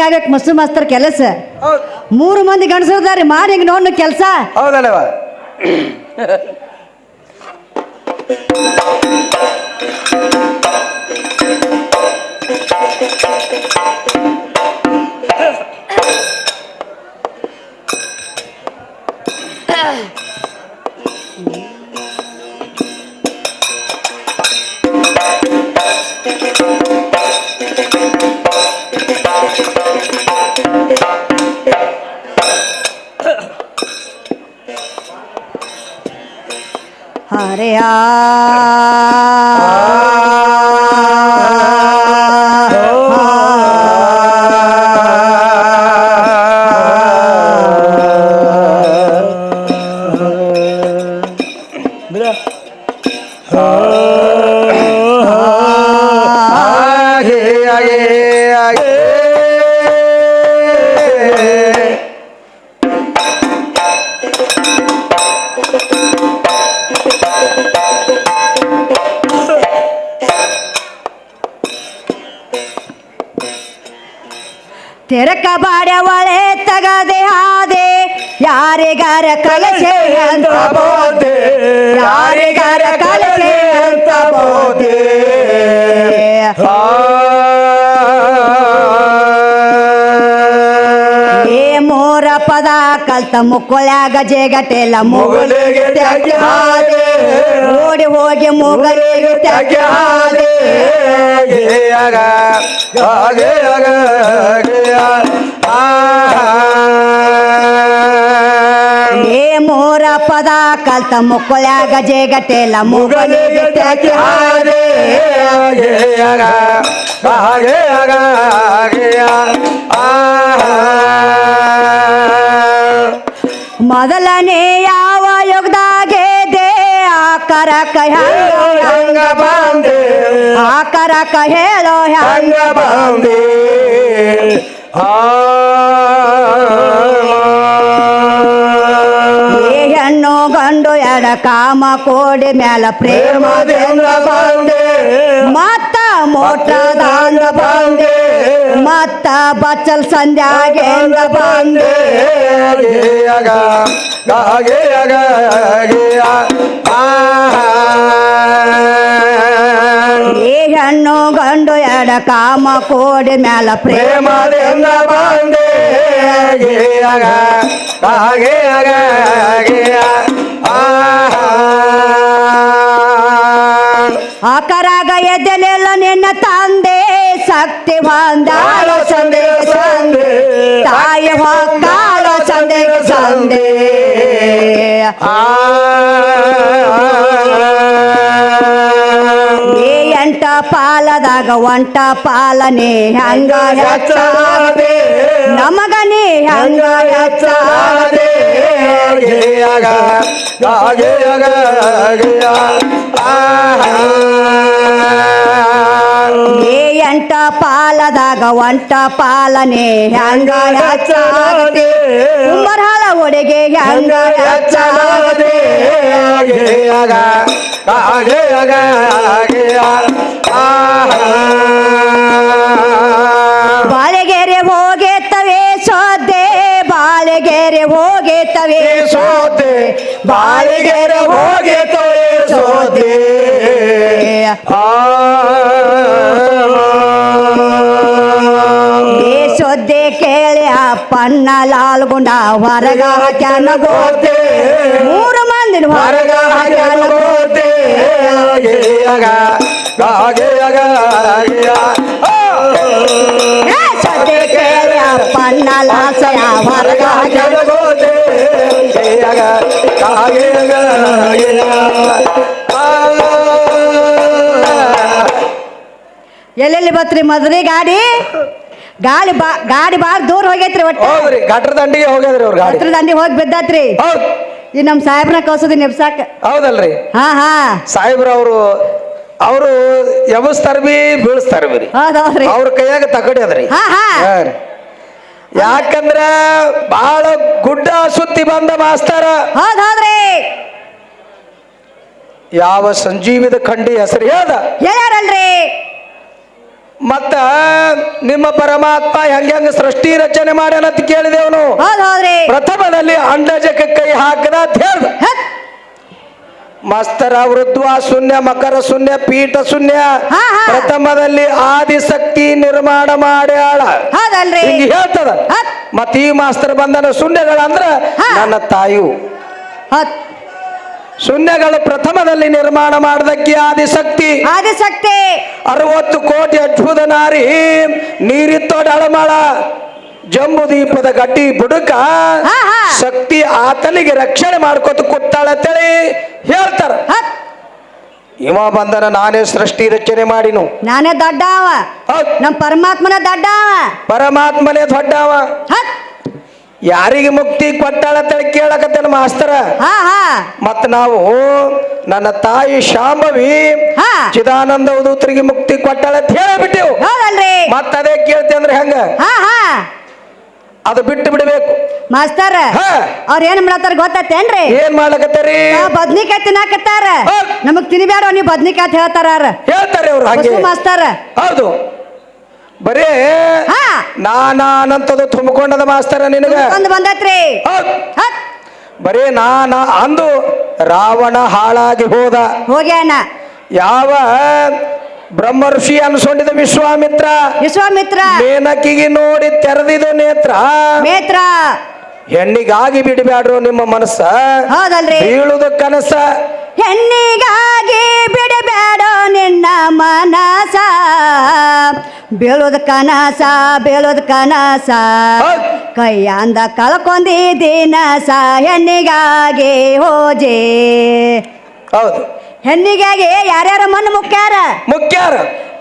ಆಗ್ಬೇಕು ಮಸ್ತು ಮಾಸ್ತರ್ ಕೆಲಸ. 3 ಮಂದಿ ಗಂಡಸರದಾರಿ ಮಾಡಿ ಹಿಂಗ ನೋಡ್ ಕೆಲಸ. ಹೌದಲ್ಲವ ಹರೆಯ ತೆರಕ ಬಾಡ್ಯ ಒಳೆ ತಗದೆ ಹಾದೆ ಯಾರಿಗಾರ ಕಲಸೆ ಅಂತ ಬೋದೆ ಯಾರಿಗಾರ ಕಲಸೆ ಅಂತ ಬೋದೆ ಏ ಮೋರ ಪದ ಕಲ್ತ ಮುಕ್ಕುಳ್ಯಾಗ ಜೇಗಟೆಲ್ಲ ಮುಗುಲಿಗೆ ತ್ಯಾಗ ಹಾದೆ ಓಡಿ ಹೋಗಿ ಮುಗಲಿಗೆ ತ್ಯಾಗ ಹಾದೆ ಏ ಮೋರ ಪದ ಕಲ್ತ ಮುಕ್ಕುಳ್ಯಾಗ ಜೇಗಟೆಲ್ಲ ಮುಗಲಿಗೆ ತ್ಯಾಗ ಹಾದೆ ಮೊದಲನೇ ಯಾವ ಯುಗದಾಗೆ ಆಕರಕ ಹೆಂಗ ಬಂದೆ ಆಕರಕ ಹೇಳೋ ಹೆಂಗ ಬಂದೆ ಹೆಣ್ಣು ಗಂಡು ಎಡ ಕಾಮ ಕೋಡಿ ಮ್ಯಾಲ ಪ್ರೇಮದಿಂದ ಬಂದೆ ಮತ್ತ ಮೋಟದಾಂದ ಬಂದೆ ಮತ್ತ ಬಚ್ಚಲ್ ಸಂಧ್ಯಾಗೆಂದ ಬಂದೆ ಈ ಹೆಣ್ಣು ಗಂಡು ಎಡ ಕಾಮ ಕೋಡಿ ಮ್ಯಾಲ ಪ್ರೇಮದಿಂದ ಬಂದೆ ಆಕರಾಗ ಎದ್ದೆಲೆಲ್ಲ ನಿನ್ನ ತಂದೆ ಶಕ್ತಿ ಬಂದಾಳ ಸಂದೆ ಸಂದೆ ತಾಯಿ ಹೊಕ್ಕಾಳ ಸಂದೆ ಸಂದೆ ಈ 8 ಪಾಲದಾಗ 1 ಪಾಲನೆ ಹಂಗ ಹೆಚ್ಚಾದೆ ನಮಗನೇ ಹಂಗ ಹೆಚ್ಚಾದೆ ಈ 8 ಪಾಲದಾಗ 1 ಪಾಲನೆ ಹಂಗ ಹೆಚ್ಚಾದೆ ಕುಂಬರಹಾಳ ಒಡೆಗೆ ಹಂಗ ಹೆಚ್ಚಾದೆ ಬಾಳೆಗೆರೆ ಹೋಗೇತವೆ ಸೋದೆ ಬಾಳೆಗೆರೆ ಹೋಗೇತವೆ ಸೋದೆ ಬಾಳೆಗೆರೆ ಹೋಗೇತವೆ ಸೋದೆ ಈ ಸೋದೆ ಕೇಳಿ ಅಪ್ಪನ್ನ ಲಾಲ್ಗುಂಡ ಹೊರಗ ಹಾಕ್ಯಾನ ಗೋತೆ 3 ಮಂದಿ ಹೊರಗ ಹಾಕ್ಯಾನ ಗೋತೆ ಸೋದೆ ಕೇಳಿ ಅಪ್ಪನ್ನ ಲಾಸಯ ಹೊರಗ ಹಾಕ್ಯಾನ ಗೋತೆ ಎಲ್ಲೆಲ್ಲಿ ಬತ್ರಿ ಮದ್ರಿ ಗಾಡಿ ಗಾಡಿ ಬಾಳ ದೂರ ಹೋಗೈತ್ರಿ ಒಟ್ಟು ಘಟ್ರ ದಂಡಿಗೆ ಹೋಗ್ಯಾದ್ರಿ ಅವ್ರ ಗಾಡಿ ಘಟ್ರ ದಂಡಿ ಹೋಗಿ ಬಿದ್ದಾತ್ರಿ ಈ ನಮ್ ಸಾಹೇಬ್ರ ಕಳ್ಸೋದಿ ನೆಪ್ಸಾಕ ಹೌದಲ್ರಿ ಹಾ ಸಾಹೇಬ್ರ ಅವರು ಎಬಸ್ತಾರ ಬಿ ಬೀಳಿಸ್ತಾರ ಬಿ ಹೌದೌದ್ರಿ ಅವ್ರ ಕೈಯಾಗ ತಕಡಿ ಅದ್ರಿ ಯಾಕಂದ್ರ ಬಹಳ ಗುಡ್ಡ ಸುತ್ತಿ ಬಂದ ಮಾಸ್ತರ ಹೌದ್ರಿ ಯಾವ ಸಂಜೀವಿದ ಖಂಡಿ ಹೆಸರು ಹೇಳ್ಯಾರಲ್ರಿ ಮತ್ತ ನಿಮ್ಮ ಪರಮಾತ್ಮ ಹೆಂಗ ಸೃಷ್ಟಿ ರಚನೆ ಮಾಡ್ಯಾನಂತ ಕೇಳಿದೆವನು. ಹೌದ್ರಿ ಪ್ರಥಮದಲ್ಲಿ ಅಂಡಜಕ್ಕೆ ಕೈ ಹಾಕದ ಅಂತ ಹೇಳ್ದ. ಮಸ್ತರ ವೃದ್ಧ ಶೂನ್ಯ ಮಕರ ಶೂನ್ಯ ಪೀಠ ಶೂನ್ಯ ಹಾ, ಹಾ. ಪ್ರಥಮದಲ್ಲಿ ಆದಿಶಕ್ತಿ ನಿರ್ಮಾಣ ಮಾಡ್ಯಾಳ ಹೌದಲ್ರಿ ಹಿಂಗ ಹೇಳ್ತದ. ಹತ್ ಮತ್ತ ಈ ಮಾಸ್ತರ್ ಬಂದನ ಶೂನ್ಯಗಳಂದ್ರ ಹಾ. ನನ್ನ ತಾಯು ಹತ್ ಶೂನ್ಯಗಳು ಪ್ರಥಮದಲ್ಲಿ ನಿರ್ಮಾಣ ಮಾಡದಕ್ಕೆ ಆದಿಶಕ್ತಿ ಆದಿಶಕ್ತಿ 60 ಕೋಟಿ ಅದ್ಭುತ ನಾರಿ ನೀರಿತ್ತೋಡಳಮಾಳ ಜಂಬು ದೀಪದ ಗಟ್ಟಿ ಬುಡಕ ಹಾ, ಹಾ. ಶಕ್ತಿ ಆತನಿಗೆ ರಕ್ಷಣೆ ಮಾಡ್ಕೊತ ಕೂತಾಳಂತೇಳಿ ಹೇಳ್ತಾರ. ಹತ್ ಇವ ಬಂದನ ನಾನೇ ಸೃಷ್ಟಿ ರಚನೆ ಮಾಡಿನು. ನಾನೇ ದೊಡ್ಡವ ಹೌದ್. ನಮ್ ಪರಮಾತ್ಮನ ದೊಡ್ಡವ ಪರಮಾತ್ಮನೇ ದೊಡ್ಡವ. ಹತ್ ಯಾರಿಗೆ ಮುಕ್ತಿ ಕೊಟ್ಟಾಳಂತೇಳಿ ಕೇಳಕತ್ತೇನ ಮಾಸ್ತರ. ಹಾ ಹಾ ಮತ್ತ ನಾವು ನನ್ನ ತಾಯಿ ಶಾಂಭವಿ ಹಾ. ಚಿದಾನಂದ ಉದೂತರಿಗೆ ಮುಕ್ತಿ ಕೊಟ್ಟಾಳ ಅಂತ ಹೇಳಿಬಿಟ್ಟೆವು. ಹೌದಲ್ರಿ ಮತ್ತ ಅದೇ ಕೇಳ್ತಿ ಅಂದ್ರೆ ಹೆಂಗ ಹಾ ಹಾ ಅದು ಬಿಟ್ಟು ಬಿಡಬೇಕು. ಮಾಸ್ತರ್ ಹಾ. ಅವ್ರ ಏನ್ ಮಾಡತ್ತಾರ ಗೊತ್ತೇನ್ರಿ ಏನ್ ಮಾಡ್ಲಕತ್ತಾರಿ ಬದ್ನಿಕಾಯಿ ತಿನ್ನಾಕತ್ತಾರ ಹೌದ್. ನಮಗ್ ತಿನ್ಬ್ಯಾಡ ನೀವ್ ಬದ್ನಿಕಾಯಿ ಅಂತ ಹೇಳ್ತಾರ ಹೇಳ್ತಾರೆ ಅವ್ರು ಹಾಗೆ. ಮಾಸ್ತರ್ ಹೌದು ಬರೇ ಹಾ ನಾನಂತದು ತುಂಬಿಕೊಂಡದ ಮಾಸ್ತರ ನಿನಗ. ಒಂದ್ ಬಂದತ್ರಿ ಹೌದ್. ಹತ್ ಬರೇ ಅಂದು ರಾವಣ ಹಾಳಾಗಿ ಹೋದ. ಹೋಗ್ಯಾನ ಯಾವ ಬ್ರಹ್ಮ ಋಷಿ ಅನ್ಸ್ಕೊಂಡಿದ್ದ ವಿಶ್ವಾಮಿತ್ರ ವಿಶ್ವಾಮಿತ್ರ ಮೇನಕಿಗೆ ನೋಡಿ ತೆರೆದಿದ ನೇತ್ರ ಮೇತ್ರ ಹೆಣ್ಣಿಗಾಗಿ ಬಿಡಬ್ಯಾಡ್ರು ನಿಮ್ಮ ಮನಸ್ಸ ಹೌದಲ್ರಿ ಬೀಳುದ ಕನಸ. ಹೆಣ್ಣಿಗಾಗಿ ಬಿಡಬೇಡ ನಿನ್ನ ಮನಸ ಬೀಳೋದ್ ಕನಸ ಬೀಳೋದ್ ಕನಸ ಹೌದ್. ಕೈಯಾಂದ ಕಳ್ಕೊಂಡಿದ್ದೀನಸ ಹೆಣ್ಣಿಗಾಗಿ ಹೋಜೆ ಹೌದು ಹೆಣ್ಣಿಗಾಗಿ ಯಾರ್ಯಾರ ಮಣ್ಣು ಮುಖ್ಯಾರ ಮುಖ್ಯಾರ.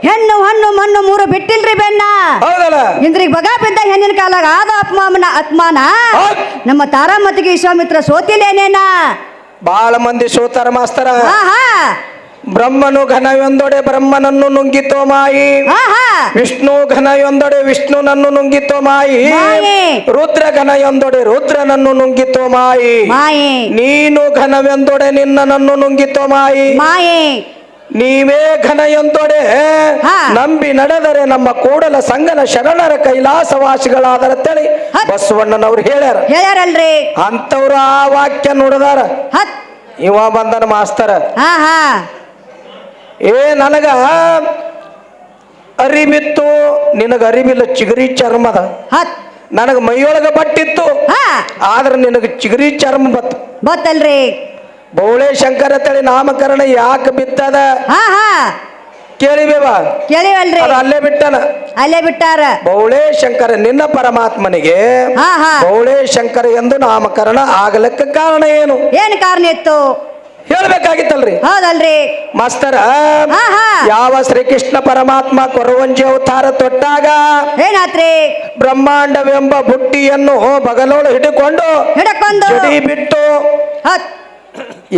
ಹೆಣ್ಣು ಹಣ್ಣು ಮಣ್ಣು ಮೂರು ಬಿಟ್ಟಿಲ್ರಿ ಬೆನ್ನ ಹೌದಲ್ಲ ಇಂದ್ರಿಗೆ ಬಗ ಬಿದ್ದ ಹೆಣ್ಣಿನ ಕಾಲಾಗ ಆದ ಅಪಮಾನ ಹೌದ್. ನಮ್ಮ ತಾರಾಮತಿಗೆ ವಿಶ್ವಾಮಿತ್ರ ಸೋತಿಲೇನೇನ ಬಾಳ ಮಂದಿ ಸೋತಾರ ಮಾಸ್ತರ. ಹಾ ಹಾ ಬ್ರಹ್ಮನು ಘನವೆಂದೊಡೆ ಬ್ರಹ್ಮನನ್ನು ನುಂಗಿತೋ ಮಾಯಿ. ಹಾ ಹಾ ವಿಷ್ಣು ಘನ ಎಂದೊಡೆ ವಿಷ್ಣುನನ್ನು ನುಂಗಿತೋ ಮಾಯಿ. ಮಾಯಿ. ರುದ್ರ ಘನ ಎಂದೊಡೆ ರುದ್ರನನ್ನು ನುಂಗಿತೋ ಮಾಯಿ. ಮಾಯೆ ನೀನು ಘನವೆಂದೊಡೆ ನಿನ್ನನನ್ನು ನುಂಗಿತೋ ಮಾಯಿ. ಮಾಯೆ ನೀವೇ ಘನ ಎಂದೊಡೆ ಹಾ. ನಂಬಿ ನಡೆದರೆ ನಮ್ಮ ಕೂಡಲ ಸಂಗನ ಶರಣರ ಕೈಲಾಸವಾಸಿಗಳಾದರತ್ತೇಳಿ ಹತ್. ಬಸವಣ್ಣನವ್ರು ಹೇಳ್ಯಾರ. ಹೇಳ್ಯಾರಲ್ರಿ ಅಂತವ್ರು ಆ ವಾಕ್ಯ ನುಡಿದಾರ. ಹತ್ ಇವ ಬಂದನ ಮಾಸ್ತರ. ಹಾ ಹಾ ನನಗ ಅರಿಬಿತ್ತು ನಿನಗ ಅರಿವಿಲ್ಲ ಚಿಗರಿ ಚರ್ಮದ. ಹತ್ ನನಗ ಮೈಯೊಳಗ ಬಟ್ಟಿತ್ತು ಹಾ ಆದ್ರೆ ನಿನಗ ಚಿಗರಿ ಚರ್ಮ ಬತ್ತು. ಗೊತ್ತಲ್ರಿ ಬೌಳೆ ಶಂಕರ ತಳಿ ನಾಮಕರಣ ಯಾಕೆ ಬಿತ್ತದ ಹಾ ಹಾ ಕೇಳಿಬೇವ. ಕೇಳಿವಲ್ರಿ ಅದು ಅಲ್ಲೇ ಬಿಟ್ಟನ. ಅಲ್ಲೇ ಬಿಟ್ಟಾರ ಬೌಳೆ ಶಂಕರ ನಿನ್ನ ಪರಮಾತ್ಮನಿಗೆ ಹಾ ಹಾ ಬೌಳೆ ಶಂಕರ ಎಂದು ನಾಮಕರಣ ಆಗಲಕ್ಕ ಕಾರಣ ಏನು ಏನ್ ಕಾರಣ ಇತ್ತು ಹೇಳ್ಬೇಕಾಗಿತ್ತಲ್ರಿ ಹೌದಲ್ರಿ ಮಾಸ್ತರ. ಹಾ ಹಾ ಯಾವ ಶ್ರೀಕೃಷ್ಣ ಪರಮಾತ್ಮ ಕೊರವಂಜಿ ಅವತಾರ ತೊಟ್ಟಾಗ ಏನಾತ್ರಿ ಬ್ರಹ್ಮಾಂಡವೆಂಬ ಬುಟ್ಟಿಯನ್ನು ಬಗಲೋಳು ಹಿಡಿಕೊಂಡು ಹಿಡಕೊಂದು ಜಡಿ ಬಿಟ್ಟು ಹತ್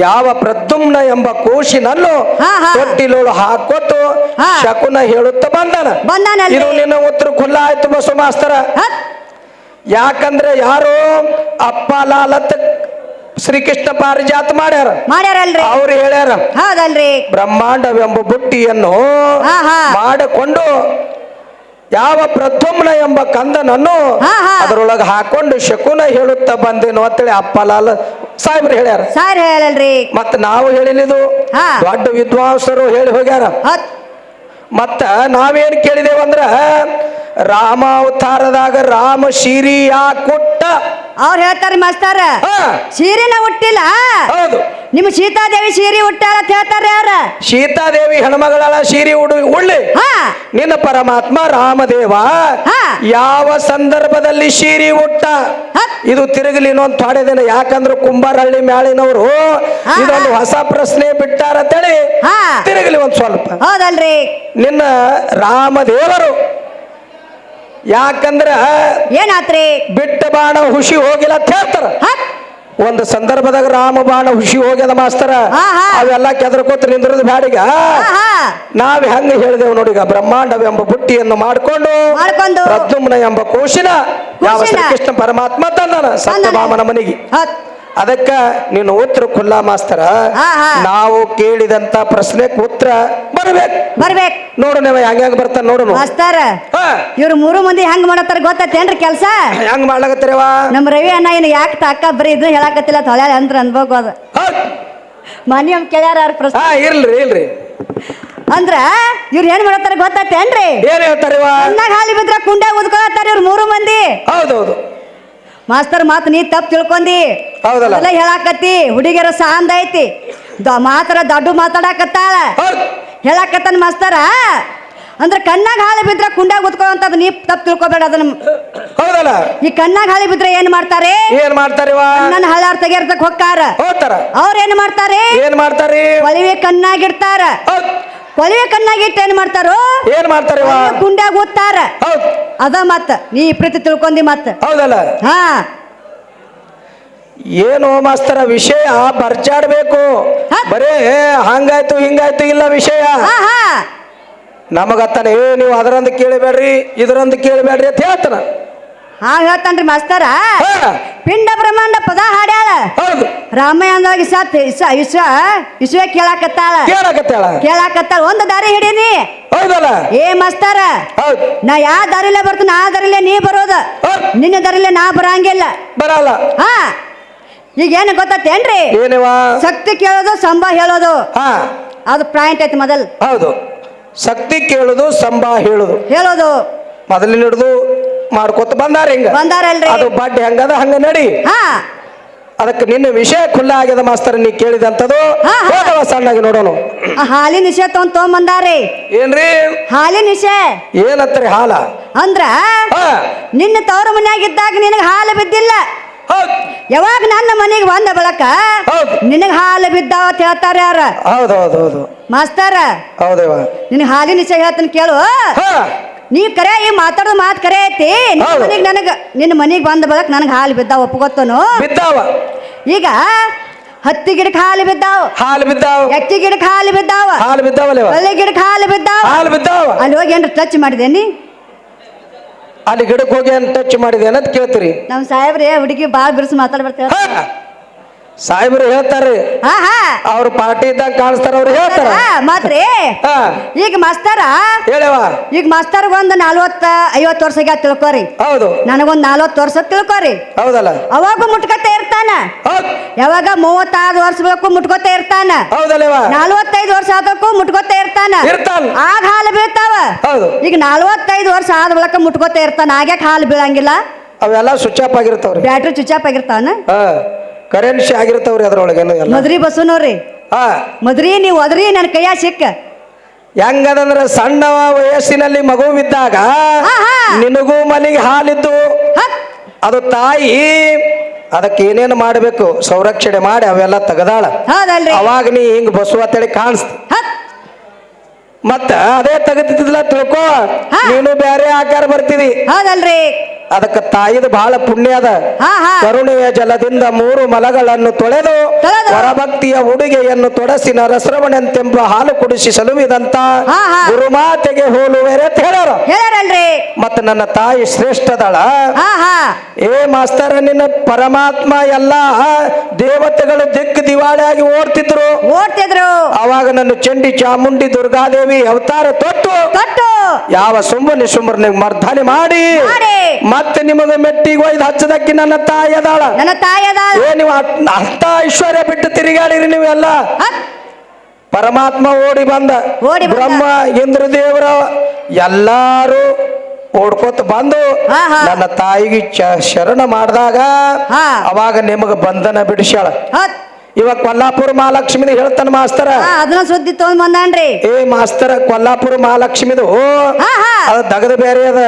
ಯಾವ ಪ್ರದ್ಯುಮ್ನ ಎಂಬ ಕೂಶಿನನ್ನು ಹಾ, ಹಾ. ತೊಟ್ಟಿಲೋಳು ಹಾಕೊಟ್ಟು ಹಾ. ಶಕುನ ಹೇಳುತ್ತ ಬಂದಾನಲ್ರಿ. ಇದು ನಿನ್ನ ಉತ್ತರ ಖುಲ್ಲ ಆಯ್ತು ಬಸು ಮಾಸ್ತರ. ಹತ್ ಯಾಕಂದ್ರೆ ಯಾರು ಅಪ್ಪ ಲಾಲತ್ ಶ್ರೀಕೃಷ್ಣ ಪಾರಿಜಾತ ಮಾಡ್ಯಾರಲ್ರಿ ಅವ್ರು ಹೇಳ್ಯಾರ ಹೌದಲ್ರಿ ಬ್ರಹ್ಮಾಂಡವೆಂಬ ಬುಟ್ಟಿಯನ್ನು ಹಾ, ಹಾ. ಮಾಡಿಕೊಂಡು ಯಾವ ಪ್ರದ್ಯುಮ್ನ ಎಂಬ ಕಂದನನ್ನು ಹಾ, ಹಾ. ಅದರೊಳಗೆ ಹಾಕೊಂಡು ಶಕುನ ಹೇಳುತ್ತಾ ಬಂದೇನು ಅಂತೇಳಿ ಅಪ್ಪಲಾಲ ಸಾಹೇಬ್ರು ಹೇಳ್ಯಾರ. ಸಾರ್ ಹೇಳಲ್ರಿ ಮತ್ತ ನಾವು ಹೇಳಿಲಿದು ಹಾ. ದೊಡ್ಡ ವಿದ್ವಾಂಸರು ಹೇಳಿ ಹೋಗ್ಯಾರ. ಹತ್ ಮತ್ತ ನಾವೇನ್ ಕೇಳಿದೇವಂದ್ರ ರಾಮ ಅವತಾರದಾಗ ರಾಮ ಶಿರಿ ಕೊಟ್ಟ ಅವ್ರು ಹೇಳ್ತಾರ ಮಾಸ್ತಾರ ಹಾ. ಸೀರೆನ ಹುಟ್ಟಿಲ್ಲ ಹೌದು ನಿಮ್ಮ ಸೀತಾದೇವಿ ಸೀರೆ ಹುಟ್ಟಾಳ ಅಂತ ಹೇಳ್ತಾರ ಯಾರ ಸೀತಾದೇವಿ ಹೆಣ್ಮಗಳ ಸೀರೆ ಉಳ್ಳಿ ಹಾ ನಿನ್ನ ಪರಮಾತ್ಮ ರಾಮದೇವ ಹಾ. ಯಾವ ಸಂದರ್ಭದಲ್ಲಿ ಸೀರೆ ಹುಟ್ಟ ಹತ್. ಇದು ತಿರುಗಲಿ ಇನ್ನೊಂದು ಥೋಡೆ ದಿನ. ಯಾಕಂದ್ರೆ ಕುಂಬಾರಹಳ್ಳಿ ಮ್ಯಾಳಿನವರು ಹಾ. ಇದೊಂದು ಹೊಸ ಪ್ರಶ್ನೆ ಬಿಟ್ಟಾರಂತೇಳಿ ಹಾ. ತಿರುಗಲಿ ಒಂದ್ ಸ್ವಲ್ಪ. ಹೌದಲ್ರಿ ನಿನ್ನ ರಾಮದೇವರು ಯಾಕಂದ್ರ ಏನಾತ್ರಿ ಬಿಟ್ಟ ಬಾಣ ಹುಷಿ ಹೋಗಿಲ್ಲ ಅಂತ ಹೇಳ್ತಾರ. ಹತ್ ಒಂದು ಸಂದರ್ಭದಾಗ ರಾಮ ಬಾಣ ಹುಷಿ ಹೋಗ್ಯದ ಮಾಸ್ತರ. ಹಾ, ಹಾ. ಅವೆಲ್ಲ ಕೆದರ್ಕೋತ ನಿಂದ್ರದ ಬ್ಯಾಡಿಗ ಹಾ. ನಾವ್ ಹೆಂಗ ಹೇಳಿದೆವು ನೋಡಿಗ ಬ್ರಹ್ಮಾಂಡವೆಂಬ ಬುಟ್ಟಿಯನ್ನು ಮಾಡ್ಕೊಂಡು ಮಾಡ್ಕೊಂಡು ಪ್ರದ್ಯುಮ್ನ ಎಂಬ ಕೋಶಿನ ಯಾವ ಕೋಶಿನ. ಶ್ರೀಕೃಷ್ಣ ಪರಮಾತ್ಮ ತಂದನ ಸತ್ಯಭಾಮನ ಮನೆಗೆ. ಹತ್ ಅದಕ್ಕ ನೀನು ಉತ್ತರ ಕುಲ್ಲ ಮಾಸ್ತರ ಹಾ, ಹಾ. ನಾವು ಕೇಳಿದಂತ ಪ್ರಶ್ನೆಗೆ ಉತ್ತರ ಬರ್ಬೇಕು. ಬರ್ಬೇಕು ನೋಡು ನೀವು ಹೆಂಗ ಬರ್ತಾನ ನೋಡು ಮಾಸ್ತರ ಇವ್ರು 3 ಮಂದಿ ಹೆಂಗ್ ಮಾಡತ್ತಾರ ಗೊತ್ತೇನ್ರಿ ಕೆಲ್ಸ ಹೆಂಗ್ ಮಾಡ್ಲಾಕತ್ತೀರವ? ನಮ್ ರವಿ ಅಣ್ಣ ಏನು ಯಾಕೆ ತಾಕ ಬರೀ ಇದು ಹೇಳಕತ್ತಿಲ್ಲ ತೊಳೆ ಅಂದ್ರ ಅನ್ಬೇಕು ಅದು ಮನಿ ಅಮ್ ಕೇಳ್ಯಾರ ಅವ್ರ ಪ್ರಶ್ನೆ ಇಲ್ರಿ ಅಂದ್ರ ಇವ್ರು ಏನ್ ಮಾಡತ್ತಾರ ಗೊತ್ತೇನ್ರಿ ಏನ್ ಹೇಳ್ತಾರವ? ಕಣ್ಣಾಗ ಹಾಲಿ ಬಿದ್ರ ಕುಂಡ್ಯಾಗ ಉದ್ಕೊಳತ್ತಾರ ಇವ್ರು 3 ಮಂದಿ. ಹೌದೌದು ಮಾಸ್ತರ್ ಮಾತು ನೀ ತಪ್ಪು ತಿಳ್ಕೊಂಡಿ. ಹೌದಲ್ಲ? ಅದೆಲ್ಲ ಹೇಳಾಕತ್ತಿ ಹುಡುಗಿಯರ ಸಾಂದ್ ಐತಿ ಮಾತ್ರ ದೊಡ್ಡ ಮಾತಾಡಕತ್ತಾಳ ಹೇಳಾಕತ್ತಾನ ಮಾಸ್ತರ. ಅಂದ್ರ ಕಣ್ಣಾಗ ಹಾಳಿ ಬಿದ್ರ ಕುಂಡ್ಯಾಗ ಉದ್ಕೊಳ್ಳೋಂಥದ್ದು ನೀ ತಪ್ಪು ತಿಳ್ಕೊಬೇಡ ಅದನ್ನ. ಹೌದಲ್ಲ? ಈ ಕಣ್ಣಾಗ ಹಾಳಿ ಬಿದ್ರೆ ಏನ್ ಮಾಡ್ತಾರೆ? ಏನ್ ಮಾಡ್ತಾರಿವ? ನನ್ನ ಹಳ್ಳಾರ್ ತೆಗೆರ್ತಕ್ ಹೊಕ್ಕಾರ. ಹೋಗ್ತಾರ. ಅವ್ರ ಏನ್ ಮಾಡ್ತಾರೆ? ಏನ್ ಮಾಡ್ತಾರಿ? ಕೊಳಿವೆ ಕಣ್ಣಾಗಿಡ್ತಾರ. ಕೊಳಿವೆ ಕಣ್ಣಾಗಿಟ್ಟು ಏನ್ ಮಾಡ್ತಾರೋ? ಏನ್ ಮಾಡ್ತಾರಿವ? ಕುಂಡ್ಯಾಗ ಓದ್ತಾರ. ಹೌದ್ ಅದ ಮತ್ತ ನೀ ಪ್ರೀತಿ ತಿಳ್ಕೊಂಡಿ ಮತ್ತ. ಹೌದಲ್ಲ? ಹಾ ಏನು ಮಾಸ್ತರ ವಿಷಯ ಬರ್ಚಾಡ್ಬೇಕು. ಬರೇ ಹಂಗಾಯ್ತು ಹಿಂಗಾಯ್ತು ಇಲ್ಲ ವಿಷಯ. ಹಾ ಹಾ ನಮಗತ್ತಾನ ನೀವು ಅದರಂದು ಕೇಳಬೇಡ್ರಿ ಇದರಂದು ಕೇಳಬೇಡ್ರಿ ಅಂತ ಹೇಳ್ತಾನ. ಹಾ ಹೇಳ್ತಾನ್ರಿ ಮಾಸ್ತರ. ಪಿಂಡ ಬ್ರಹ್ಮಾಂಡ ಪದ ಹಾಡ್ಯಾಳ. ಹೌದು ರಾಮಾಯಣದಾಗ ವಿಶ್ವ ಕೇಳಾಕತ್ತಾಳ ಒಂದು ದಾರಿ ಹಿಡೀನಿ. ಹೌದಲ್ಲ? ಏ ಮಾಸ್ತರ ಹೌದು ನಾ ಯಾವ ದಾರಿಲೇ ಬರ್ತೀನಿ ಆ ದಾರಿಲೇ ನೀ ಬರೋದ, ನಿನ್ನ ದಾರಿಲೇ ನಾ ಬರಂಗಿಲ್ಲ. ಬರಲ್ಲ. ಹಾ ಈಗ ಏನು ಗೊತ್ತೇನ್ರಿ? ಏನವ? ಶಕ್ತಿ ಕೇಳೋದು ಸಂಭ ಹೇಳೋದು ಹಾ ಅದು ಪಾಯಿಂಟ್ ಐತಿ ಮೊದಲ್. ಹೌದು ಶಕ್ತಿ ಕೇಳುದು ಸಂಭ ಹೇಳೋದು ಮೊದಲಿನ ಹಿಡಿದು ಮಾಡ್ಕೊತ ಬಂದಾರ ಹಿಂಗ ಬಂದಾರಲ್ರಿ. ಅದು ಬಡ್ಡಿ ಹಂಗದ ಹಂಗ ನಡಿ. ಹಾ ಅದಕ್ಕೆ ನಿನ್ನ ವಿಷಯ ಖುಲ್ಲ ಆಗ್ಯದ ಮಾಸ್ತರ್ ನೀ ಕೇಳಿದಂತದು. ಸಣ್ಣಾಗಿ ನೋಡೋಣ. ಹಾಲಿನ ನಿಷೆ ತಗೊಂಬಂದಾರಿ. ಏನ್ರಿ ಹಾಲಿನ ನಿಷೆ? ಏನತ್ತರಿ ಹಾಲ ಅಂದ್ರ ನಿನ್ನ ತವ್ರ ಮನ್ಯಾಗಿದ್ದಾಗ ನಿನಗ ಹಾಲು ಬಿದ್ದಿಲ್ಲ. ಯಾವಾಗ ನನ್ನ ಮನೆಗೆ ಬಂದ ಬಳಕ ನಿನಗ ಹಾಲು ಬಿದ್ದಾವ ಅಂತ ಹೇಳ್ತಾರ ಯಾರ? ಹೌದೌದು ಮಾಸ್ತರ ಹೌದೇವ ನಿನಗ ಹಾಲಿನ ನಿಷೆ ಹೇಳ್ತೀನಿ ಕೇಳು. ನೀ ಕರೆ ಈ ಮಾತಾಡೋ ಮಾತು ಕರೆ ಐತಿ. ನಿನ್ನ ಮನೆಗೆ ಬಂದ ಬಳಕ ನನಗೆ ಹಾಲು ಬಿದ್ದಾವ ಒಪ್ಕೊತನು ಬಿದ್ದಾವ. ಈಗ ಹತ್ತಿ ಗಿಡಕ್ಕೆ ಹಾಲು ಬಿದ್ದಾವ, ಎಕ್ಕಿ ಗಿಡಕ್ಕೆ ಹಾಲು ಬಿದ್ದಾವ, ಒಳ್ಳೆ ಗಿಡಕ್ಕೆ ಹಾಲು ಬಿದ್ದಾವ. ಅಲ್ಲಿ ಹೋಗಿ ಏನ್ರ ಟಚ್ ಮಾಡಿದೇನಿ? ಅಲ್ಲಿ ಗಿಡಕ್ಕೆ ಹೋಗಿ ಏನ್ ಟಚ್ ಮಾಡಿದೆ ಅನ್ನೋದು ಕೇಳ್ತೀರಿ? ನಮ್ ಸಾಹೇಬ್ರೆ ಹುಡುಗಿ ಬಾಳ ಬಿರ್ಸಿ ಮಾತಾಡ್ಬರ್ತೀವಿ. ಸಾಹೇಬ್ರು ಹೇಳ್ತಾರೆ, ಅವ್ರ ಪಾರ್ಟಿ ಇದ್ದಾಗ ಕಾಣಿಸ್ತಾರ, ಅವ್ರು ಹೇಳ್ತಾರ ಮಾತ್ರಿ. ಈಗ ಮಾಸ್ತರ ಹೇಳವ, ಈಗ ಮಾಸ್ತರ್ ಒಂದ್ 40-50 ವರ್ಷ ತಿಳ್ಕೊರಿ. ಹೌದು ನನಗೊಂದ್ 40 ವರ್ಷ ತಿಳ್ಕೊರಿ. ಹೌದಲ್ಲ? ಅವಾಗ ಮುಟ್ಕೊತಾ ಇರ್ತಾನ. ಯಾವಾಗ 36 ವರ್ಷ ಬೇಕು ಮುಟ್ಕೊತಾ ಇರ್ತಾನ. ಹೌದಲ್ಲವ? 45 ವರ್ಷ ಆದಕ್ಕೂ ಮುಟ್ಕೊತಾ ಇರ್ತಾನ. ಆಗ ಹಾಲು ಬೀಳ್ತಾವ. ಈಗ 45 ವರ್ಷ ಆದ ಬಳಿಕ ಮುಟ್ಕೊತಾ ಇರ್ತಾನ. ಆಗ್ಯಾಕ ಹಾಲು ಬೀಳಂಗಿಲ್ಲ? ಅವೆಲ್ಲ ಸ್ವಿಚ್ ಆಫ್ ಆಗಿರ್ತಾವ್ರಿ. ಬ್ಯಾಟ್ರಿ ಸ್ವಿಚ್ ಆಫ್ ಆಗಿರ್ತಾನ. ಕರೆನ್ಸಿ ಆಗಿರ್ತಾವ್ರಿ ಅದ್ರೊಳಗೆ. ಮದ್ರಿ ಬಸ್ಸು ನೋಡ್ರಿ, ಮದ್ರಿ ನೀವು ಅದ್ರಿ ನನ್ನ ಕೈಯ ಸಿಕ್ಕ ಹೆಂಗದಂದ್ರ ಸಣ್ಣ ವಯಸ್ಸಿನಲ್ಲಿ ಮಗು ಬಿದ್ದಾಗ ನಿನಗೂ ಮನೆಗೆ ಹಾಲಿದ್ದು ಅದು ತಾಯಿ ಅದಕ್ಕೆ ಏನೇನು ಮಾಡಬೇಕು ಸಂರಕ್ಷಣೆ ಮಾಡಿ ಅವೆಲ್ಲ ತೆಗದಾಳ. ಅವಾಗ ನೀ ಹಿಂಗ್ ಬಸ್ಸು ಅಂತೇಳಿ ಕಾಣಿಸ್ತ. ಮತ್ತ ಅದೇ ತೆಗದಿದ್ದಿಲ್ಲ ತಿಳ್ಕೊ, ನೀನು ಬೇರೆ ಆಕಾರ ಬರ್ತಿದಿ. ಹೌದಲ್ರಿ? ಅದಕ್ಕೆ ತಾಯಿದ ಬಹಳ ಪುಣ್ಯ ಅದ. ಕರುಣೆಯ ಜಲದಿಂದ 3 ಮಲಗಳನ್ನು ತೊಳೆದು ವರಭಕ್ತಿಯ ಉಡುಗೆಯನ್ನು ತೊಡಸಿ ನರಸ್ರವಣಂತೆಂಬ ಹಾಲು ಕುಡಿಸಿ ಸಲುವಿದಂತ ಗುರುಮಾತೆಗೆ ಹೋಲುವೆರೆ ಅಂತ ಹೇಳಾರಲ್ರಿ. ಮತ್ತ ನನ್ನ ತಾಯಿ ಶ್ರೇಷ್ಠದಳ. ಏ ಮಾಸ್ತರ, ನಿನ್ನ ಪರಮಾತ್ಮ ಎಲ್ಲ ದೇವತೆಗಳು ದಿವಾಳಿಯಾಗಿ ಓಡ್ತಿದ್ರು. ಅವಾಗ ನನ್ನ ಚಂಡಿ ಚಾಮುಂಡಿ ದುರ್ಗಾದೇವಿ ಅವತಾರ ತೊಟ್ಟು ಯಾವ ಸುಮ್ಮನೆ ಸುಮ್ಮನೆ ಮರ್ದಾನೆ ಮಾಡಿ ಮತ್ತೆ ನಿಮಗೆ ಮೆಟ್ಟಿಗೆ ಒಯ್ದು ಹಚ್ಚದಕ್ಕೆ ನನ್ನ ತಾಯಿ ಅದಾಳ. ನೀವು ಅಂತ ಐಶ್ವರ್ಯ ಬಿಟ್ಟು ತಿರುಗಾಡಿರಿ ನೀವೆಲ್ಲ. ಪರಮಾತ್ಮ ಓಡಿ ಬಂದ, ಬ್ರಹ್ಮ ಇಂದ್ರದೇವರ ಎಲ್ಲಾರು ಓಡ್ಕೋತ ಬಂದು ನನ್ನ ತಾಯಿಗೆ ಶರಣ ಮಾಡಿದಾಗ ಅವಾಗ ನಿಮಗ ಬಂಧನ ಬಿಡಿಸ್ಯಾಳ. ಇವಾಗ ಕೊಲ್ಲಾಪುರ ಮಹಾಲಕ್ಷ್ಮಿದು ಹೇಳ್ತಾನ ಮಾಸ್ತರ. ಅದನ್ನ ಸುದ್ದಿ ತಗೊಂಡ್ ಬಂದಾನ್ರಿ. ಏ ಮಾಸ್ತರ, ಕೊಲ್ಲಾಪುರ ಮಹಾಲಕ್ಷ್ಮಿದು ಅದು ದಗದ ಬೇರೆ ಅದ.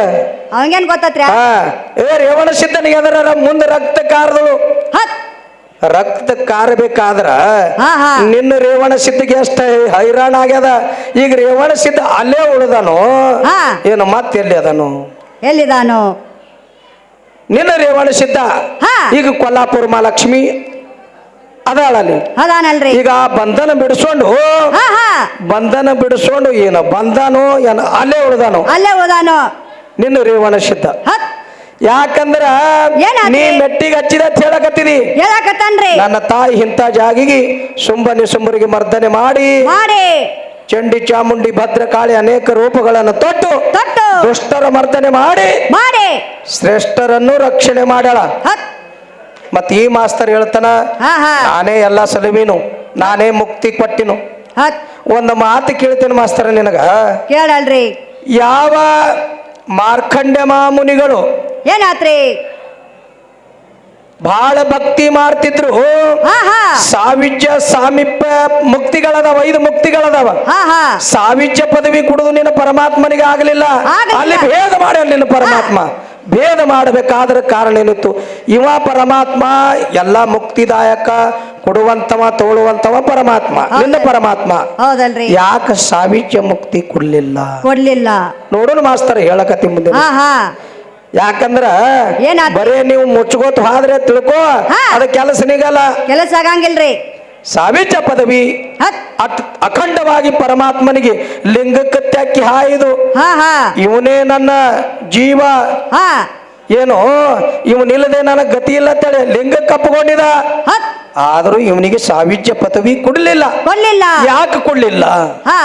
ಅವಂಗೇನ್ ಗೊತ್ತತ್ರಿ? ರೇವಣ ಸಿದ್ಧನಿಗೆ ಅದರ ಮುಂದೆ ರಕ್ತ ಕಾರದಳು. ರಕ್ತ ಕಾರಬೇಕಾದ್ರ ನಿನ್ನ ರೇವಣ ಸಿದ್ಧಿಗೆ ಎಷ್ಟ ಹೈರಾಣ ಆಗ್ಯದ. ಈಗ ರೇವಣ ಸಿದ್ಧ ಅಲ್ಲೇ ಉಳಿದಾನು ಏನು ಮತ್ತೆ ಎಲ್ಲಿ ಅದನು? ಎಲ್ಲಿದಾನು ನಿನ್ನ ರೇವಣ ಸಿದ್ಧ? ಈಗ ಕೊಲ್ಲಾಪುರ ಮಹಾಲಕ್ಷ್ಮಿ ಅದಾಳಲ್ಲಿ ಅದಾನಲ್ರಿ. ಈಗ ಬಂಧನ ಬಿಡಿಸ್ಕೊಂಡು ಏನು ಬಂದಾನೋ ಏನ ಅಲ್ಲೇ ಉಳಿದಾನೋ ನಿನ್ನ ರೇವಣ ಸಿದ್ಧ. ಯಾಕಂದ್ರ ಏನಾತ್ರಿ? ನೀ ಮೆಟ್ಟಿಗೆ ಹಚ್ಚಿದ ಹೇಳಕತ್ತಿದಿ ಹೇಳಕತ್ತಾನ್ರಿ ನನ್ನ ತಾಯಿ ಇಂಥ ಜಾಗಿಗೆ ಸುಂಬನಿ ಸುಂಬರಿಗೆ ಮರ್ದನೆ ಮಾಡಿ ಮಾಡಿ ಚಂಡಿ ಚಾಮುಂಡಿ ಭದ್ರಕಾಳಿ ಅನೇಕ ರೂಪಗಳನ್ನು ತೊಟ್ಟು ತೊಟ್ಟು ದುಷ್ಟರ ಮರ್ದನೆ ಮಾಡಿ ಮಾಡಿ ಶ್ರೇಷ್ಠರನ್ನು ರಕ್ಷಣೆ ಮಾಡ್ಯಾಳ. ಹತ್ ಮತ್ ಈ ಮಾಸ್ತರ್ ಹೇಳ್ತಾನ ಹಾ ಹಾ ನಾನೇ ಎಲ್ಲ ಸಲುವಿನು ನಾನೇ ಮುಕ್ತಿ ಕೊಟ್ಟಿನು. ಹತ್ ಒಂದು ಮಾತು ಕೇಳ್ತೇನೆ ಮಾಸ್ತರ ನಿನಗ, ಕೇಳಲ್ರಿ ಯಾವ ಮಾರ್ಕಂಡ್ಯ ಮಾಮುನಿಗಳು ಏನಾತ್ರಿ ಬಹಳ ಭಕ್ತಿ ಮಾಡ್ತಿದ್ರು ಹಾ ಹಾ ಸಾವಿಜ್ಯ ಸಾಮೀಪ್ಯ ಮುಕ್ತಿಗಳದಾವ, 5 ಮುಕ್ತಿಗಳದಾವ. ಹಾ ಹಾ ಸಾವಿಜ್ಯ ಪದವಿ ಕುಡಿದು ನಿನ್ನ ಪರಮಾತ್ಮನಿಗೆ ಆಗಲಿಲ್ಲ, ಆಗಲಿಲ್ಲ. ಅಲ್ಲಿ ಭೇದ ಮಾಡ ನಿನ್ನ ಪರಮಾತ್ಮ ಭೇದ ಮಾಡಬೇಕಾದ್ರ ಕಾರಣ ಏನಿತ್ತು? ಇವ ಪರಮಾತ್ಮ ಎಲ್ಲ ಮುಕ್ತಿದಾಯಕ ಕೊಡುವಂತವ ತೋಳುವಂತವ ಪರಮಾತ್ಮ, ನಿನ್ನ ಪರಮಾತ್ಮ. ಹೌದಲ್ರಿ ಯಾಕ ಸಾವಿಜ್ಯ ಮುಕ್ತಿ ಕೊಡ್ಲಿಲ್ಲ? ಕೊಡ್ಲಿಲ್ಲ ನೋಡೋಣ ಮಾಸ್ತರ ಹೇಳಕತ್ತಿ ಮುಂದೆ. ಹಾ ಹಾ ಯಾಕಂದ್ರ ಏನಾತ್? ಬರೇ ನೀವು ಮುಚ್ಕೋತ ಹೋದ್ರೆ ತಿಳ್ಕೋ ಹಾ. ಅದ ಕೆಲಸ ನಿಗಲ್ಲ. ಕೆಲಸ ಆಗಂಗಿಲ್ರಿ ಸಾವಿಜ್ಯ ಪದವಿ ಹತ್ ಅಖಂಡವಾಗಿ ಪರಮಾತ್ಮನಿಗೆ ಲಿಂಗಕ್ಕೆ ತ್ಯಾಕಿ ಹಾಯ್ದು ಹಾ ಹಾ ಇವನೇ ನನ್ನ ಜೀವ, ಹಾ ಏನು ಇವನಿಲ್ಲದೆ ನನಗೆ ಗತಿ ಇಲ್ಲ ಅಂತೇಳಿ ಲಿಂಗಕ್ಕೆ ಅಪ್ಪಕೊಂಡಿದ. ಹತ್ ಆದ್ರೂ ಇವನಿಗೆ ಸಾವಿಜ್ಯ ಪದವಿ ಕೊಡ್ಲಿಲ್ಲ. ಕೊಡ್ಲಿಲ್ಲ ಯಾಕೆ ಕೊಡ್ಲಿಲ್ಲ ಹಾ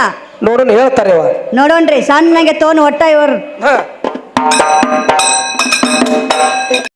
ನೋಡೋಣ ಹೇಳ್ತಾರೆ ಇವ. ನೋಡೋಣ್ರಿ ಸಣ್ಣಗೆ ತೋನ್ ಒಟ್ಟ ಇವ್ರು ಹ.